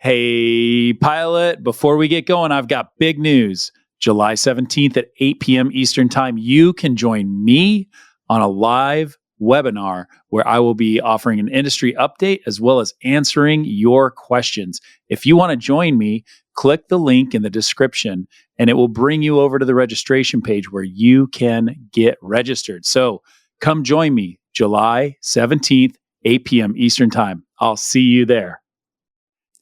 Hey, pilot, before we get going, I've got big news. July 17th at 8 p.m. Eastern Time, you can join me on a live webinar where I will be offering an industry update as well as answering your questions. If you want to join me, click the link in the description and it will bring you over to the registration page where you can get registered. So come join me July 17th, 8 p.m. Eastern Time. I'll see you there.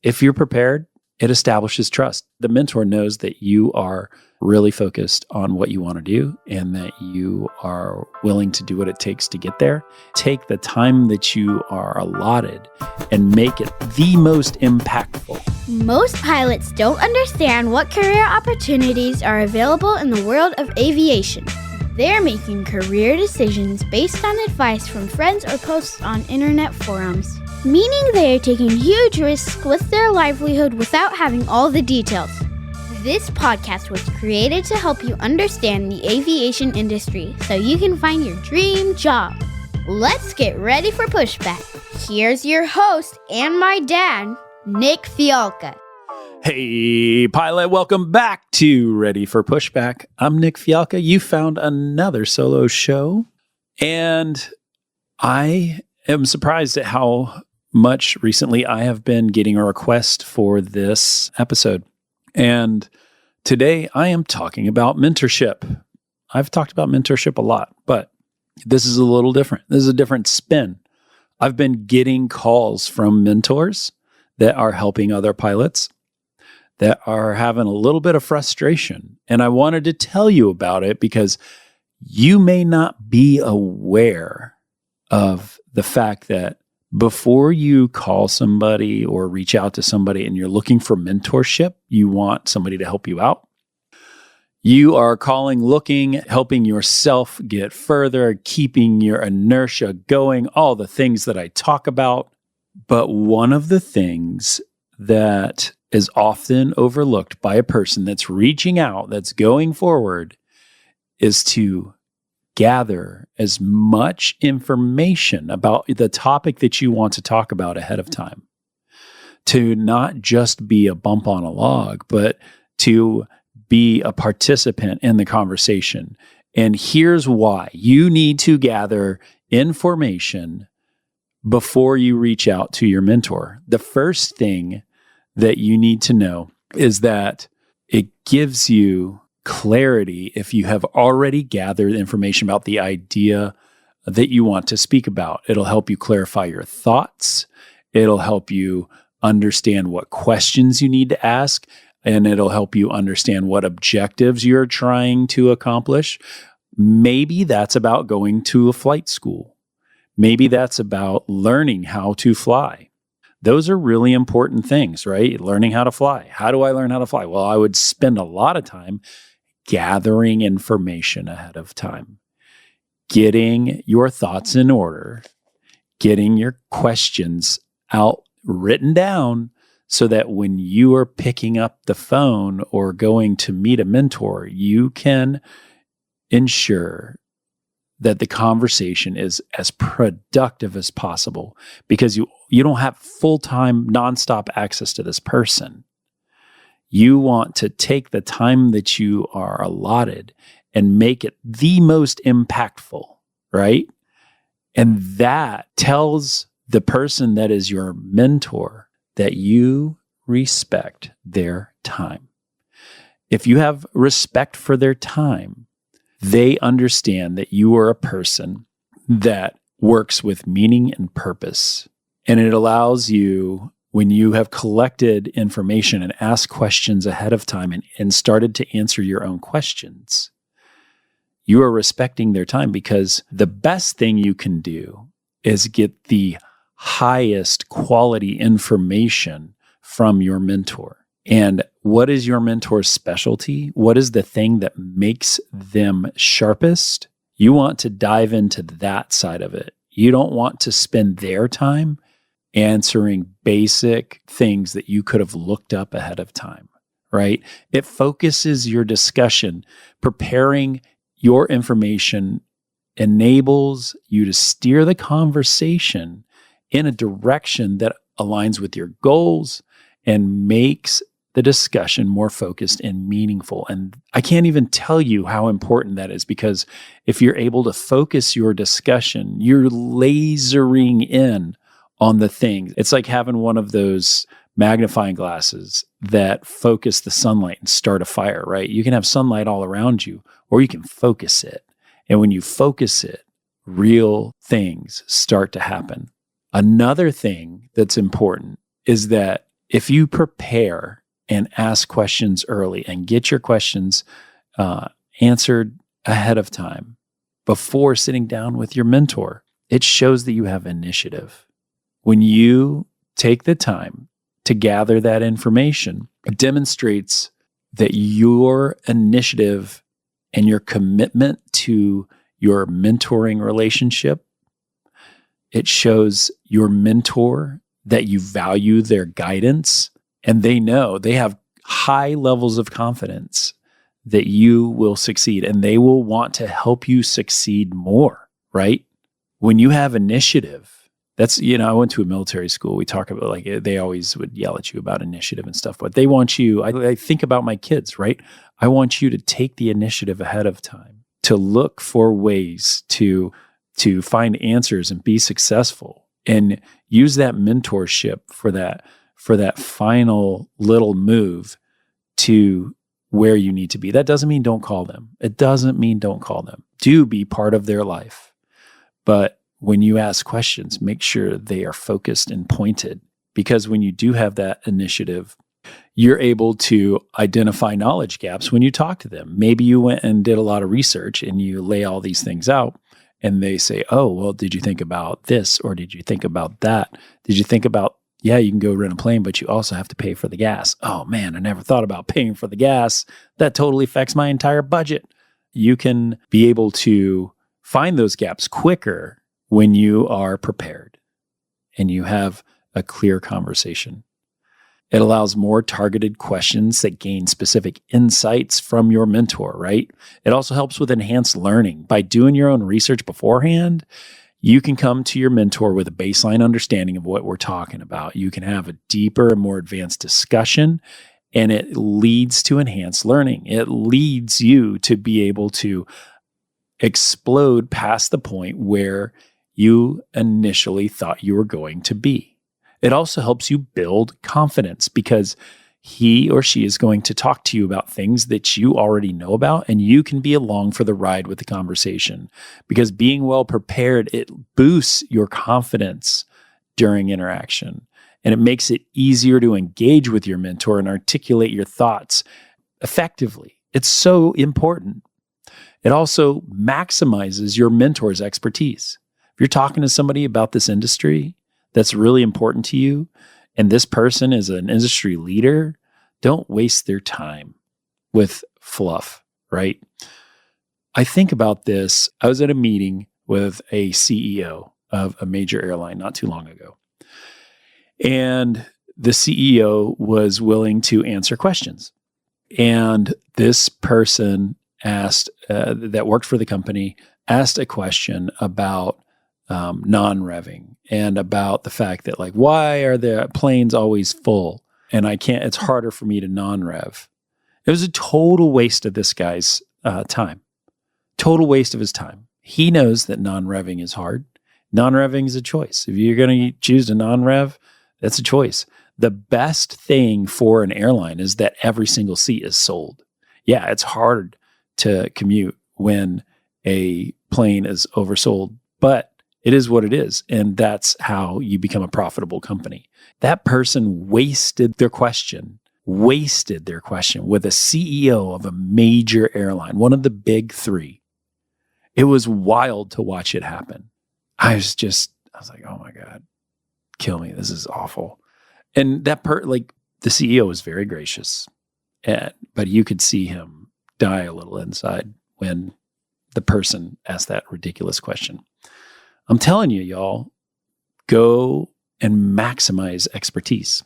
If you're prepared, it establishes trust. The mentor knows that you are really focused on what you want to do and that you are willing to do what it takes to get there. Take the time that you are allotted and make it the most impactful. Most pilots don't understand what career opportunities are available in the world of aviation. They're making career decisions based on advice from friends or posts on internet forums, meaning they are taking huge risks with their livelihood without having all the details. This podcast was created to help you understand the aviation industry so you can find your dream job. Let's get ready for Pushback. Here's your host and my dad, Nick Fialka. Hey, pilot, welcome back to Ready for Pushback. I'm Nick Fialka. You found another solo show, and I am surprised at how much recently I have been getting a request for this episode. And today I am talking about mentorship. I've talked about mentorship a lot, but this is a little different. This is a different spin. I've been getting calls from mentors that are helping other pilots that are having a little bit of frustration. And I wanted to tell you about it because you may not be aware of the fact that before you call somebody or reach out to somebody and you're looking for mentorship, you want somebody to help you out. You are calling, looking, helping yourself get further, keeping your inertia going, all the things that I talk about. But one of the things that is often overlooked by a person that's reaching out, that's going forward, is to gather as much information about the topic that you want to talk about ahead of time. To not just be a bump on a log, but to be a participant in the conversation. And here's why. You need to gather information before you reach out to your mentor. The first thing that you need to know is that it gives you clarity if you have already gathered information about the idea that you want to speak about. It'll help you clarify your thoughts. It'll help you understand what questions you need to ask, and it'll help you understand what objectives you're trying to accomplish. Maybe that's about going to a flight school. Maybe that's about learning how to fly. Those are really important things, right? Learning how to fly. How do I learn how to fly? Well, I would spend a lot of time gathering information ahead of time, getting your thoughts in order, getting your questions out written down so that when you are picking up the phone or going to meet a mentor, you can ensure that the conversation is as productive as possible because you don't have full-time, nonstop access to this person. You want to take the time that you are allotted and make it the most impactful, right? And that tells the person that is your mentor that you respect their time. If you have respect for their time, they understand that you are a person that works with meaning and purpose. And it allows you, when you have collected information and asked questions ahead of time and started to answer your own questions, you are respecting their time because the best thing you can do is get the highest quality information from your mentor. And what is your mentor's specialty? What is the thing that makes them sharpest? You want to dive into that side of it. You don't want to spend their time answering basic things that you could have looked up ahead of time, right? It focuses your discussion. Preparing your information enables you to steer the conversation in a direction that aligns with your goals and makes the discussion more focused and meaningful. And I can't even tell you how important that is, because if you're able to focus your discussion, you're lasering in on the thing. It's like having one of those magnifying glasses that focus the sunlight and start a fire, right? You can have sunlight all around you, or you can focus it. And when you focus it, real things start to happen. Another thing that's important is that if you prepare and ask questions early and get your questions answered ahead of time before sitting down with your mentor, it shows that you have initiative. When you take the time to gather that information, it demonstrates that your initiative and your commitment to your mentoring relationship. It shows your mentor that you value their guidance, and they know, they have high levels of confidence that you will succeed, and they will want to help you succeed more, right? When you have initiative, that's, I went to a military school. We talk about, like, they always would yell at you about initiative and stuff, but they want you, I think about my kids, right? I want you to take the initiative ahead of time, to look for ways to find answers and be successful, and use that mentorship for that final little move to where you need to be. That doesn't mean don't call them. It doesn't mean don't call them. Do be part of their life. But when you ask questions, make sure they are focused and pointed, because when you do have that initiative, you're able to identify knowledge gaps when you talk to them. Maybe you went and did a lot of research and you lay all these things out, and they say, oh, well, did you think about this? Or did you think about that? Did you think about, yeah, you can go rent a plane, but you also have to pay for the gas. Oh man, I never thought about paying for the gas. That totally affects my entire budget. You can be able to find those gaps quicker when you are prepared and you have a clear conversation. It allows more targeted questions that gain specific insights from your mentor, right? It also helps with enhanced learning. By doing your own research beforehand, you can come to your mentor with a baseline understanding of what we're talking about. You can have a deeper and more advanced discussion, and it leads to enhanced learning. It leads you to be able to explode past the point where you initially thought you were going to be. It also helps you build confidence, because he or she is going to talk to you about things that you already know about, and you can be along for the ride with the conversation, because being well prepared, it boosts your confidence during interaction, and it makes it easier to engage with your mentor and articulate your thoughts effectively. It's so important. It also maximizes your mentor's expertise. If you're talking to somebody about this industry that's really important to you, and this person is an industry leader, don't waste their time with fluff, right? I think about this. I was at a meeting with a CEO of a major airline not too long ago. And the CEO was willing to answer questions. And this person that worked for the company asked a question about non-revving, and about the fact that, like, why are the planes always full? And it's harder for me to non-rev. It was a total waste of this guy's time. Total waste of his time. He knows that non-revving is hard. Non-revving is a choice. If you're going to choose to non-rev, that's a choice. The best thing for an airline is that every single seat is sold. Yeah, it's hard to commute when a plane is oversold, but it is what it is, and that's how you become a profitable company. That person wasted their question with a CEO of a major airline, one of the big three. It was wild to watch it happen. I was like, oh my God, kill me. This is awful. And the CEO was very gracious, but you could see him die a little inside when the person asked that ridiculous question. I'm telling you, y'all, go and maximize expertise.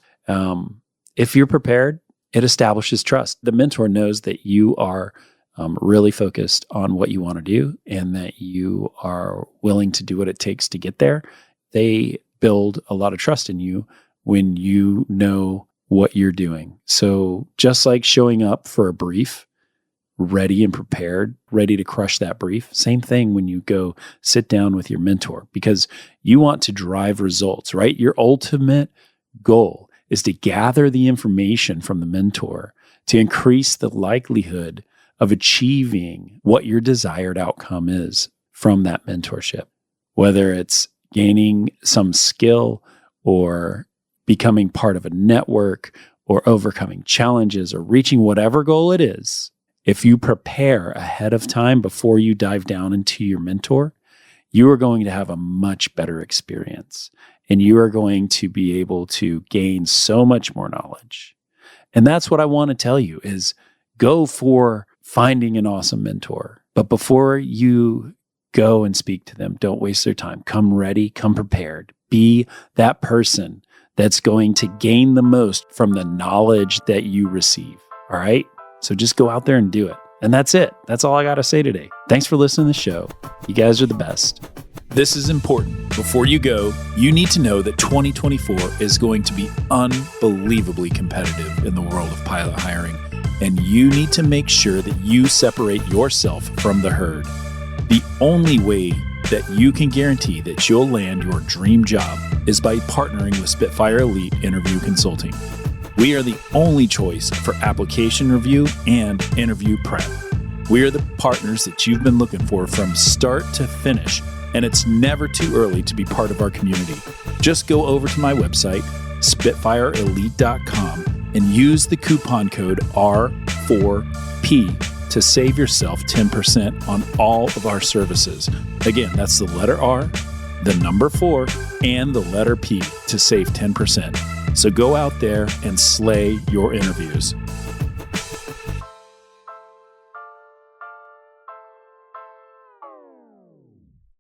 If you're prepared, it establishes trust. The mentor knows that you are really focused on what you want to do, and that you are willing to do what it takes to get there. They build a lot of trust in you when you know what you're doing. So just like showing up for a brief, ready and prepared, ready to crush that brief, same thing when you go sit down with your mentor, because you want to drive results, right? Your ultimate goal is to gather the information from the mentor to increase the likelihood of achieving what your desired outcome is from that mentorship, whether it's gaining some skill or becoming part of a network or overcoming challenges or reaching whatever goal it is. If you prepare ahead of time before you dive down into your mentor, you are going to have a much better experience and you are going to be able to gain so much more knowledge. And that's what I want to tell you is go for finding an awesome mentor. But before you go and speak to them, don't waste their time. Come ready, come prepared. Be that person that's going to gain the most from the knowledge that you receive. All right? So just go out there and do it. And that's it. That's all I got to say today. Thanks for listening to the show. You guys are the best. This is important. Before you go, you need to know that 2024 is going to be unbelievably competitive in the world of pilot hiring. And you need to make sure that you separate yourself from the herd. The only way that you can guarantee that you'll land your dream job is by partnering with Spitfire Elite Interview Consulting. We are the only choice for application review and interview prep. We are the partners that you've been looking for from start to finish, and it's never too early to be part of our community. Just go over to my website, spitfireelite.com, and use the coupon code R4P to save yourself 10% on all of our services. Again, that's the letter R, the number 4, and the letter P to save 10%. So go out there and slay your interviews.